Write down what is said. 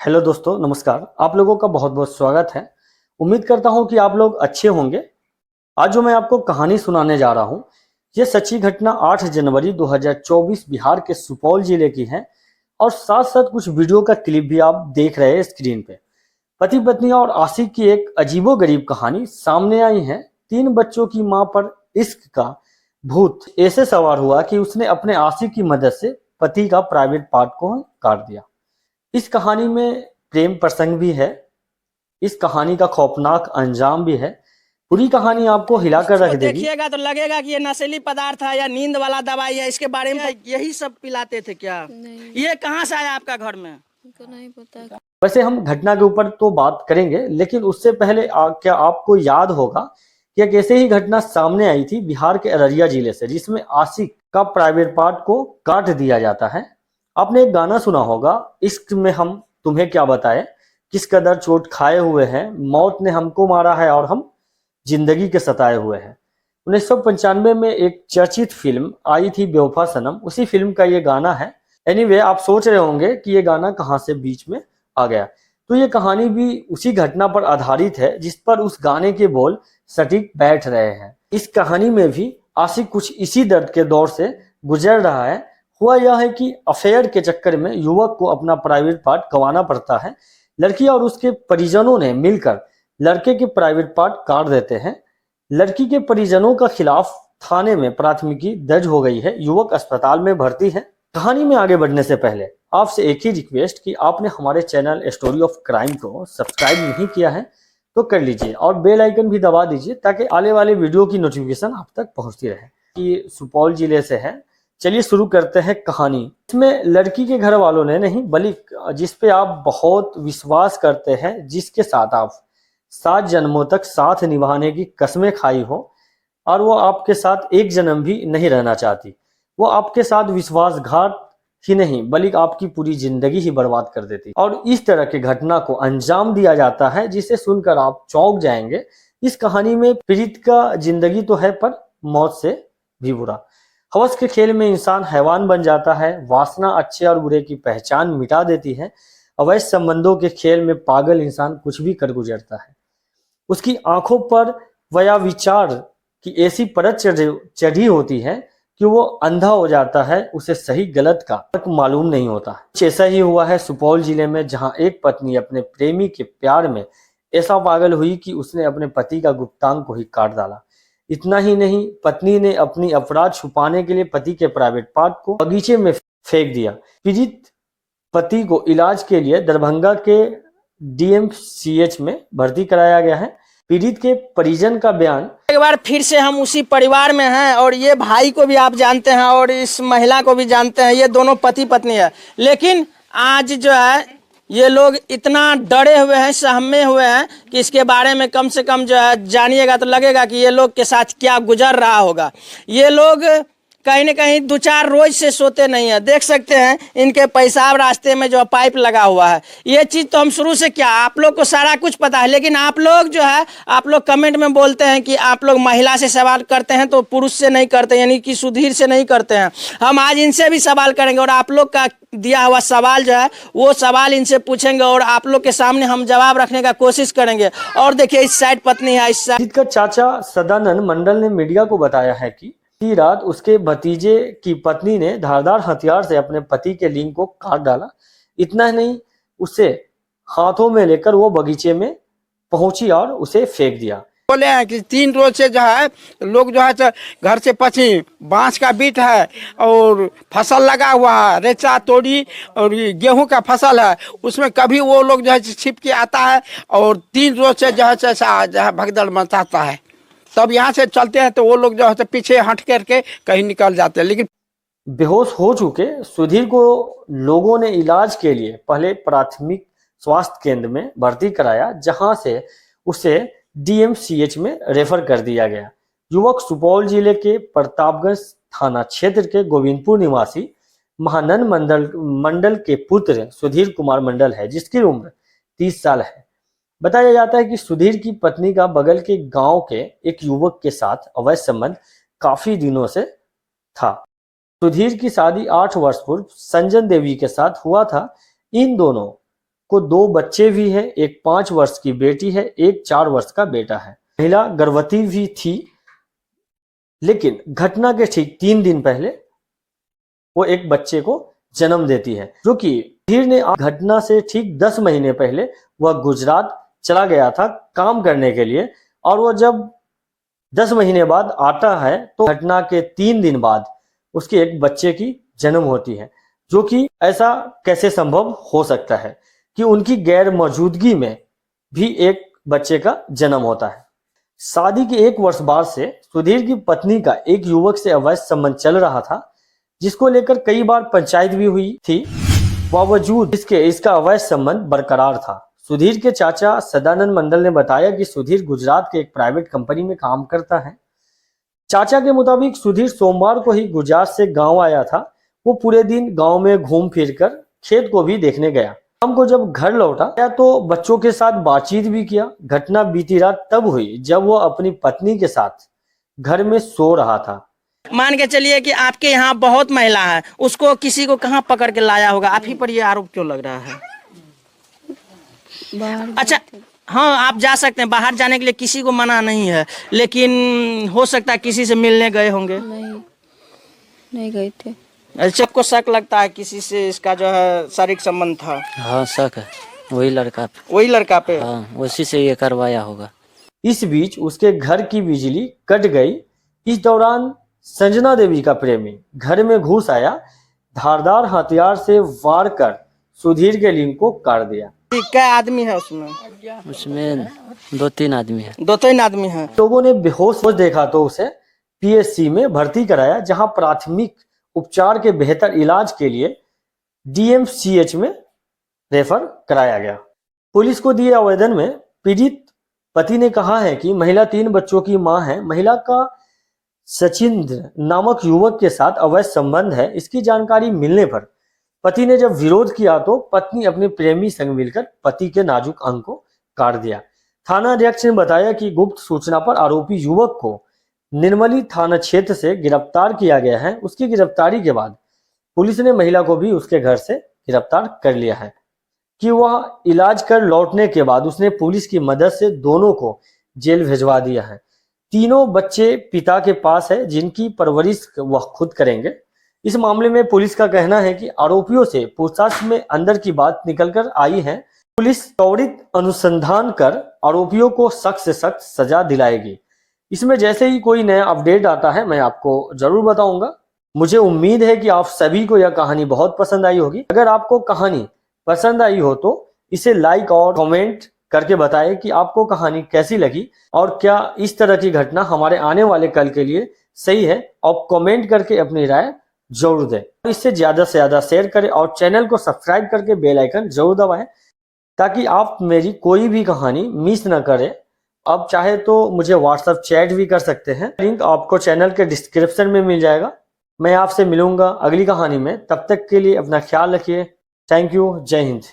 Hello दोस्तों, नमस्कार। आप लोगों का बहुत बहुत स्वागत है। उम्मीद करता हूं कि आप लोग अच्छे होंगे। आज जो मैं आपको कहानी सुनाने जा रहा हूं, ये सच्ची घटना 8 जनवरी 2024 बिहार के सुपौल जिले की है और साथ साथ कुछ वीडियो का क्लिप भी आप देख रहे हैं स्क्रीन पे। पति पत्नी और आशिक की एक अजीबोगरीब कहानी सामने आई है। 3 बच्चों की मां पर इश्क का भूत ऐसे सवार हुआ कि उसने अपने आशिक की मदद से पति का प्राइवेट पार्ट को काट दिया। इस कहानी में प्रेम प्रसंग भी है। इस कहानी का खौफनाक अंजाम भी है। पूरी कहानी आपको हिलाकर रख देगी। देखिएगा तो लगेगा कि ये नशीली पदार्थ है या नींद वाला दवाई है। इसके बारे में यही सब पिलाते थे क्या? नहीं। ये कहाँ से आया आपका घर में? को नहीं पता। वैसे हम घटना के ऊपर तो बात करेंगे, लेकिन उससे पहले क्या आपको याद होगा कि एक ऐसे ही घटना सामने आई थी बिहार के अररिया जिले से, जिसमें आशिक का प्राइवेट पार्ट को काट दिया जाता है। आपने एक गाना सुना होगा, इश्क में हम तुम्हें क्या बताएं, किस कदर चोट खाए हुए हैं, मौत ने हमको मारा है और हम जिंदगी के सताए हुए हैं। 1995 में एक चर्चित फिल्म आई थी बेवफा सनम, उसी फिल्म का ये गाना है। एनीवे, आप सोच रहे होंगे कि ये गाना कहाँ से बीच में आ गया। तो ये कहानी भी उसी घटना पर आधारित है जिस पर उस गाने के बोल सटीक बैठ रहे हैं। इस कहानी में भी आशिक कुछ इसी दर्द के दौर से गुजर रहा है। हुआ यह है कि अफेयर के चक्कर में युवक को अपना प्राइवेट पार्ट गंवाना पड़ता है। लड़की और उसके परिजनों ने मिलकर लड़के के प्राइवेट पार्ट काट देते हैं। लड़की के परिजनों का खिलाफ थाने में प्राथमिकी दर्ज हो गई है। युवक अस्पताल में भर्ती है। कहानी में आगे बढ़ने से पहले आपसे एक ही रिक्वेस्ट कि आपने हमारे चैनल स्टोरी ऑफ क्राइम को सब्सक्राइब नहीं किया है तो कर लीजिए और बेल आइकन भी दबा दीजिए ताकि आने वाले वीडियो की नोटिफिकेशन आप तक पहुंचती रहे। ये सुपौल जिले से है। चलिए शुरू करते हैं कहानी। इसमें लड़की के घर वालों ने नहीं, बल्कि जिस पे आप बहुत विश्वास करते हैं, जिसके साथ आप 7 जन्मों तक साथ निभाने की कसमें खाई हो और वो आपके साथ एक जन्म भी नहीं रहना चाहती, वो आपके साथ विश्वासघात ही नहीं बल्कि आपकी पूरी जिंदगी ही बर्बाद कर देती। और इस तरह की घटना को अंजाम दिया जाता है जिसे सुनकर आप चौंक जाएंगे। इस कहानी में पीड़ित का जिंदगी तो है पर मौत से भी बुरा। हवस के खेल में इंसान हैवान बन जाता है। वासना अच्छे और बुरे की पहचान मिटा देती है। अवैध संबंधों के खेल में पागल इंसान कुछ भी कर गुजरता है। उसकी आंखों पर वया विचार की ऐसी परत चढ़ी होती है कि वो अंधा हो जाता है। उसे सही गलत का फर्क मालूम नहीं होता। कुछ ऐसा ही हुआ है सुपौल जिले में, जहां एक पत्नी अपने प्रेमी के प्यार में ऐसा पागल हुई कि उसने अपने पति का गुप्तांग को ही काट डाला। इतना ही नहीं, पत्नी ने अपनी अपराध छुपाने के लिए पति के प्राइवेट पार्ट को बगीचे में फेंक दिया। पीड़ित पति को इलाज के लिए दरभंगा के डीएमसीएच में भर्ती कराया गया है। पीड़ित के परिजन का बयान। एक बार फिर से हम उसी परिवार में हैं और ये भाई को भी आप जानते हैं और इस महिला को भी जानते हैं। ये दोनों पति पत्नी है, लेकिन आज जो है ये लोग इतना डरे हुए हैं, सहमे हुए हैं कि इसके बारे में कम से कम जो है जानिएगा तो लगेगा कि ये लोग के साथ क्या गुजर रहा होगा। ये लोग कहीं न कहीं 2-4 रोज से सोते नहीं है। देख सकते हैं इनके पेशाब रास्ते में जो पाइप लगा हुआ है। ये चीज़ तो हम शुरू से क्या, आप लोग को सारा कुछ पता है, लेकिन आप लोग जो है आप लोग कमेंट में बोलते हैं कि आप लोग महिला से सवाल करते हैं तो पुरुष से नहीं करते, यानी कि सुधीर से नहीं करते हैं। हम आज इनसे भी सवाल करेंगे और आप लोग का दिया हुआ सवाल जो है वो सवाल इनसे पूछेंगे और आप लोग के सामने हम जवाब रखने का कोशिश करेंगे। और देखिए इस साइड पत्नी है, इस साइड का चाचा सदानंद मंडल ने मीडिया को बताया है कि रात उसके भतीजे की पत्नी ने धारदार हथियार से अपने पति के लिंग को काट डाला। इतना ही नहीं, उसे हाथों में लेकर वो बगीचे में पहुंची और उसे फेंक दिया। बोले हैं कि 3 रोज से जो है लोग जो है घर से पछी बांस का बीट है और फसल लगा हुआ है, रेचा तोड़ी और गेहूं का फसल है, उसमें कभी वो लोग जो है छिप के आता है और 3 रोज से जो है भगदड़ मचाता है। तब यहाँ से चलते हैं तो वो लोग जो है पीछे हट करके कहीं निकल जाते हैं। लेकिन बेहोश हो चुके सुधीर को लोगों ने इलाज के लिए पहले प्राथमिक स्वास्थ्य केंद्र में भर्ती कराया, जहां से उसे डीएमसीएच में रेफर कर दिया गया। युवक सुपौल जिले के प्रतापगंज थाना क्षेत्र के गोविंदपुर निवासी महानंद मंडल के पुत्र सुधीर कुमार मंडल है, जिसकी उम्र 30 साल है। बताया जाता है कि सुधीर की पत्नी का बगल के गांव के एक युवक के साथ अवैध संबंध काफी दिनों से था। सुधीर की शादी 8 वर्ष पूर्व संजन देवी के साथ हुआ था। इन दोनों को 2 बच्चे भी हैं, एक 5 वर्ष की बेटी है, एक 4 वर्ष का बेटा है। महिला गर्भवती भी थी, लेकिन घटना के ठीक 3 दिन पहले वो एक बच्चे को जन्म देती है, जो कि सुधीर ने घटना से ठीक 10 महीने पहले वह गुजरात चला गया था काम करने के लिए, और वो जब 10 महीने बाद आता है तो घटना के 3 दिन बाद उसके एक बच्चे की जन्म होती है, जो कि ऐसा कैसे संभव हो सकता है कि उनकी गैर मौजूदगी में भी एक बच्चे का जन्म होता है। शादी के 1 वर्ष बाद से सुधीर की पत्नी का एक युवक से अवैध संबंध चल रहा था, जिसको लेकर कई बार पंचायत भी हुई थी। बावजूद इसके इसका अवैध संबंध बरकरार था। सुधीर के चाचा सदानंद मंडल ने बताया कि सुधीर गुजरात के एक प्राइवेट कंपनी में काम करता है। चाचा के मुताबिक सुधीर सोमवार को ही गुजरात से गांव आया था। वो पूरे दिन गांव में घूम फिर कर खेत को भी देखने गया। शाम को जब घर लौटा तो बच्चों के साथ बातचीत भी किया। घटना बीती रात तब हुई जब वो अपनी पत्नी के साथ घर में सो रहा था। मान के चलिए कि आपके यहाँ बहुत महिला है, उसको किसी को कहाँ पकड़ के लाया होगा? आप ही पर ये आरोप क्यों लग रहा है? अच्छा, हाँ, आप जा सकते हैं, बाहर जाने के लिए किसी को मना नहीं है, लेकिन हो सकता है किसी से मिलने गए होंगे। नहीं गए थे। अच्छा, आपको शक लगता है किसी से इसका जो है शारीरिक संबंध था? हाँ, शक है, वही लड़का पे। हाँ, उसी से ये करवाया होगा। इस बीच उसके घर की बिजली कट गई। इस दौरान संजना देवी का प्रेमी घर में घुस आया, धारदार हथियार से वार कर सुधीर के लिंग को काट दिया। क्या आदमी है उसमें? उसमें 2-3 आदमी है। 2-3 आदमी है। लोगों ने बेहोश देखा तो उसे पीएचसी में भर्ती कराया, जहां प्राथमिक उपचार के बेहतर इलाज के लिए डीएमसीएच में रेफर कराया गया। पुलिस को दिए आवेदन में पीड़ित पति ने कहा है कि महिला 3 बच्चों की मां है। महिला का सचिंद्र नामक युवक के साथ अवैध संबंध है। इसकी जानकारी मिलने पर पति ने जब विरोध किया तो पत्नी अपने प्रेमी संग मिलकर पति के नाजुक अंग को काट दिया। थाना अध्यक्ष ने बताया कि गुप्त सूचना पर आरोपी युवक को निर्मली थाना क्षेत्र से गिरफ्तार किया गया है। उसकी गिरफ्तारी के बाद पुलिस ने महिला को भी उसके घर से गिरफ्तार कर लिया है कि वह इलाज कर लौटने के बाद उसने पुलिस की मदद से दोनों को जेल भिजवा दिया है। तीनों बच्चे पिता के पास है, जिनकी परवरिश वह खुद करेंगे। इस मामले में पुलिस का कहना है कि आरोपियों से पूछताछ में अंदर की बात निकलकर आई है। पुलिस त्वरित अनुसंधान कर आरोपियों को सख्त से सख्त सजा दिलाएगी। इसमें जैसे ही कोई नया अपडेट आता है मैं आपको जरूर बताऊंगा। मुझे उम्मीद है कि आप सभी को यह कहानी बहुत पसंद आई होगी। अगर आपको कहानी पसंद आई हो तो इसे लाइक और कमेंट करके बताएं कि आपको कहानी कैसी लगी और क्या इस तरह की घटना हमारे आने वाले कल के लिए सही है। आप कमेंट करके अपनी राय जरूर दें। इससे ज्यादा से ज्यादा शेयर करें और चैनल को सब्सक्राइब करके बेल आइकन जरूर दबाएं, ताकि आप मेरी कोई भी कहानी मिस ना करें। आप चाहे तो मुझे व्हाट्सएप चैट भी कर सकते हैं, लिंक आपको चैनल के डिस्क्रिप्शन में मिल जाएगा। मैं आपसे मिलूंगा अगली कहानी में। तब तक के लिए अपना ख्याल रखिए। Thank you. जय हिंद।